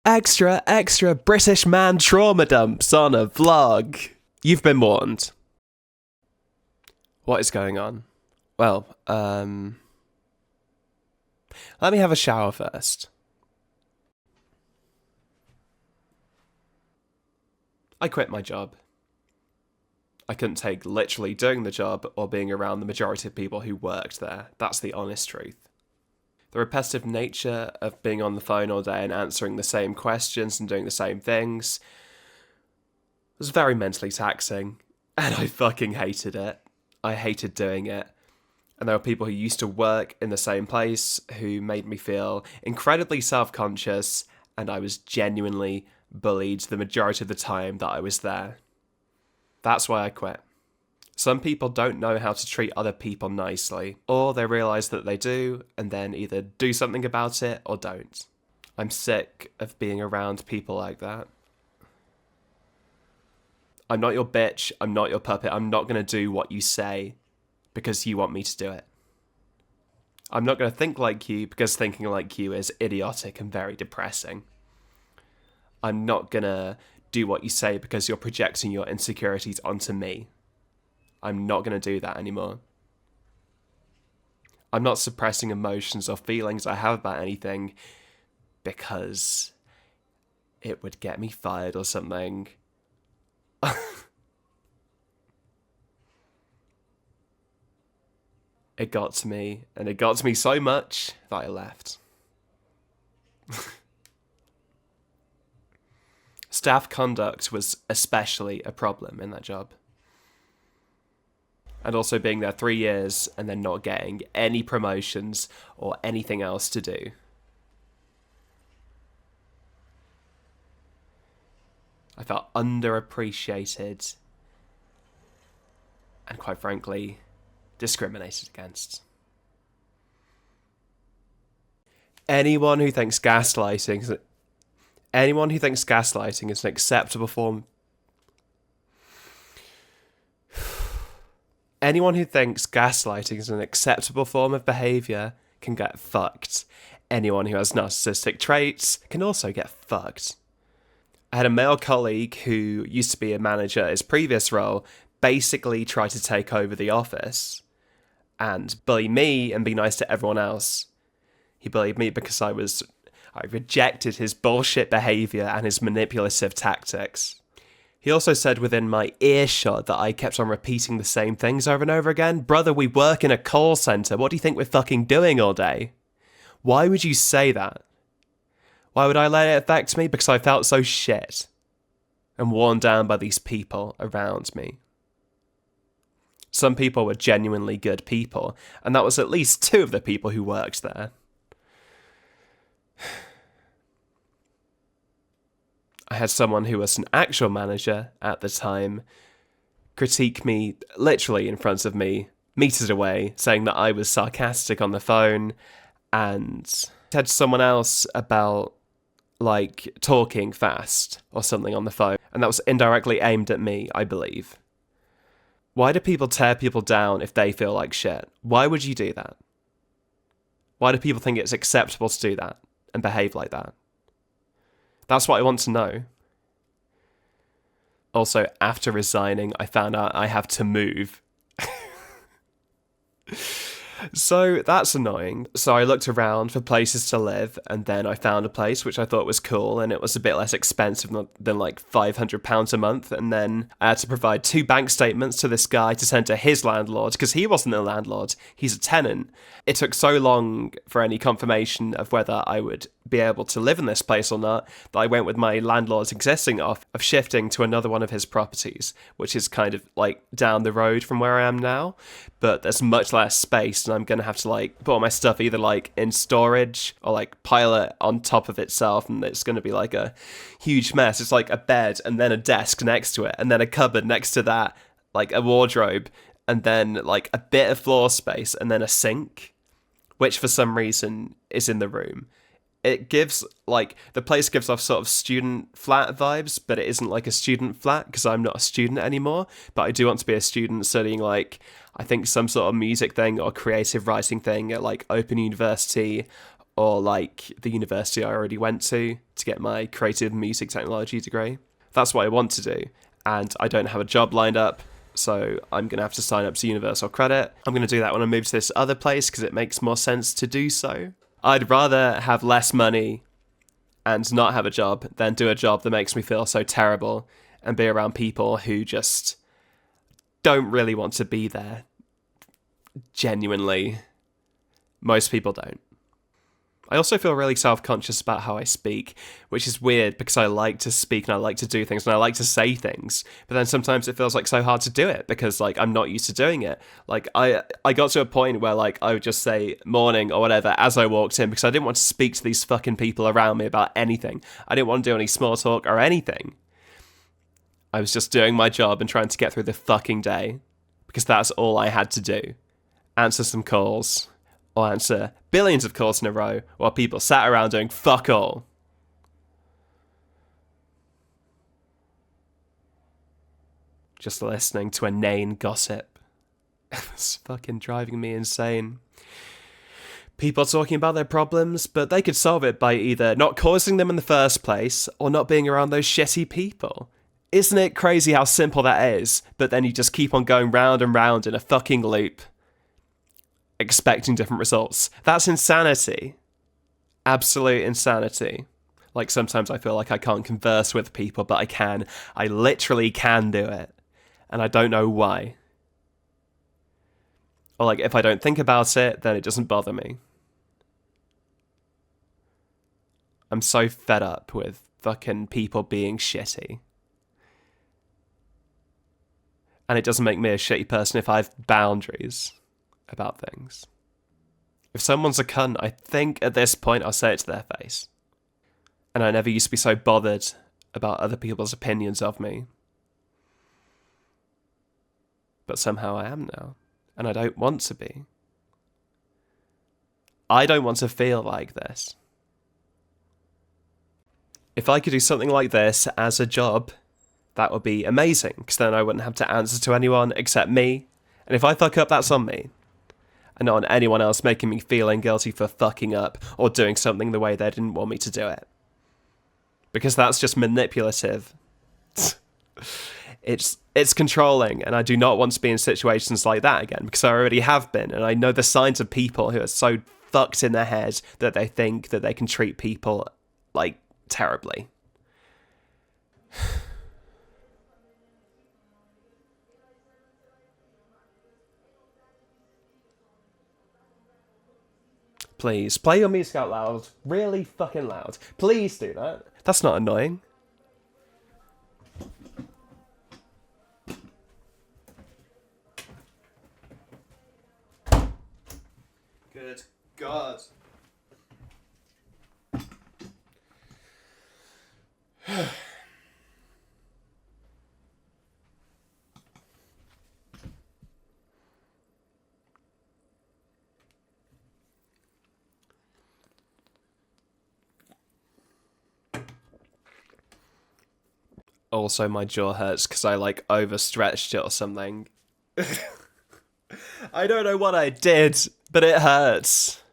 Extra, extra British man trauma dumps on a vlog. You've been warned. What is going on? Well, let me have a shower first. I quit my job. I couldn't take literally doing the job or being around the majority of people who worked there. That's the honest truth. The repetitive nature of being on the phone all day and answering the same questions and doing the same things was very mentally taxing, and I fucking hated it. I hated doing it. And there were people who used to work in the same place who made me feel incredibly self-conscious, and I was genuinely bullied the majority of the time that I was there. That's why I quit. Some people don't know how to treat other people nicely, or they realise that they do, and then either do something about it or don't. I'm sick of being around people like that. I'm not your bitch, I'm not your puppet, I'm not going to do what you say because you want me to do it. I'm not going to think like you because thinking like you is idiotic and very depressing. I'm not going to do what you say because you're projecting your insecurities onto me. I'm not going to do that anymore. I'm not suppressing emotions or feelings I have about anything because it would get me fired or something. It got to me, and it got to me so much that I left. Staff conduct was especially a problem in that job. And also being there 3 years and then not getting any promotions or anything else to do. I felt underappreciated and, quite frankly, discriminated against. Anyone who thinks gaslighting is an acceptable form Anyone who thinks gaslighting is an acceptable form of behaviour can get fucked. Anyone who has narcissistic traits can also get fucked. I had a male colleague who used to be a manager at his previous role basically try to take over the office and bully me and be nice to everyone else. He bullied me because I rejected his bullshit behaviour and his manipulative tactics. He also said within my earshot that I kept on repeating the same things over and over again. Brother, we work in a call centre. What do you think we're fucking doing all day? Why would you say that? Why would I let it affect me? Because I felt so shit and worn down by these people around me. Some people were genuinely good people, and that was at least 2 of the people who worked there. I had someone who was an actual manager at the time critique me literally in front of me, meters away, saying that I was sarcastic on the phone, and said to someone else about, like, talking fast or something on the phone, and that was indirectly aimed at me, I believe. Why do people tear people down if they feel like shit? Why would you do that? Why do people think it's acceptable to do that and behave like that? That's what I want to know. Also, after resigning, I found out I have to move. So that's annoying. So I looked around for places to live, and then I found a place which I thought was cool, and it was a bit less expensive than like £500 a month, and then I had to provide 2 bank statements to this guy to send to his landlord, because he wasn't a landlord, he's a tenant. It took so long for any confirmation of whether I would be able to live in this place or not that I went with my landlord's existing offer of shifting to another one of his properties, which is kind of like down the road from where I am now, but there's much less space, and I'm going to have to like put all my stuff either like in storage or like pile it on top of itself, and it's going to be like a huge mess. It's like a bed and then a desk next to it and then a cupboard next to that, like a wardrobe, and then like a bit of floor space and then a sink, which for some reason is in the room. It gives, like, the place gives off sort of student flat vibes, but it isn't like a student flat because I'm not a student anymore. But I do want to be a student studying, like, I think some sort of music thing or creative writing thing at, like, Open University or like the university I already went to get my creative music technology degree. That's what I want to do, and I don't have a job lined up, so I'm going to have to sign up to Universal Credit. I'm going to do that when I move to this other place because it makes more sense to do so. I'd rather have less money and not have a job than do a job that makes me feel so terrible and be around people who just don't really want to be there. Genuinely, most people don't. I also feel really self-conscious about how I speak, which is weird because I like to speak and I like to do things and I like to say things, but then sometimes it feels like so hard to do it because like I'm not used to doing it. Like I got to a point where like I would just say morning or whatever as I walked in because I didn't want to speak to these fucking people around me about anything. I didn't want to do any small talk or anything. I was just doing my job and trying to get through the fucking day because that's all I had to do. Answer some calls. Or answer billions of calls in a row while people sat around doing fuck all. Just listening to inane gossip. It's fucking driving me insane. People talking about their problems, but they could solve it by either not causing them in the first place or not being around those shitty people. Isn't it crazy how simple that is? But then you just keep on going round and round in a fucking loop, expecting different results. That's insanity. Absolute insanity. Like sometimes I feel like I can't converse with people, but I can. I literally can do it. And I don't know why. Or like if I don't think about it, then it doesn't bother me. I'm so fed up with fucking people being shitty. And it doesn't make me a shitty person if I have boundaries about things. If someone's a cunt, I think at this point I'll say it to their face. And I never used to be so bothered about other people's opinions of me. But somehow I am now. And I don't want to be. I don't want to feel like this. If I could do something like this as a job, that would be amazing, because then I wouldn't have to answer to anyone except me. And if I fuck up, that's on me. And not on anyone else making me feeling guilty for fucking up or doing something the way they didn't want me to do it. Because that's just manipulative. It's controlling, and I do not want to be in situations like that again, because I already have been, and I know the signs of people who are so fucked in their head that they think that they can treat people, like, terribly. Please, play your music out loud. Really fucking loud. Please do that. That's not annoying. Good God. Also, my jaw hurts because I, like, overstretched it or something. I don't know what I did, but it hurts.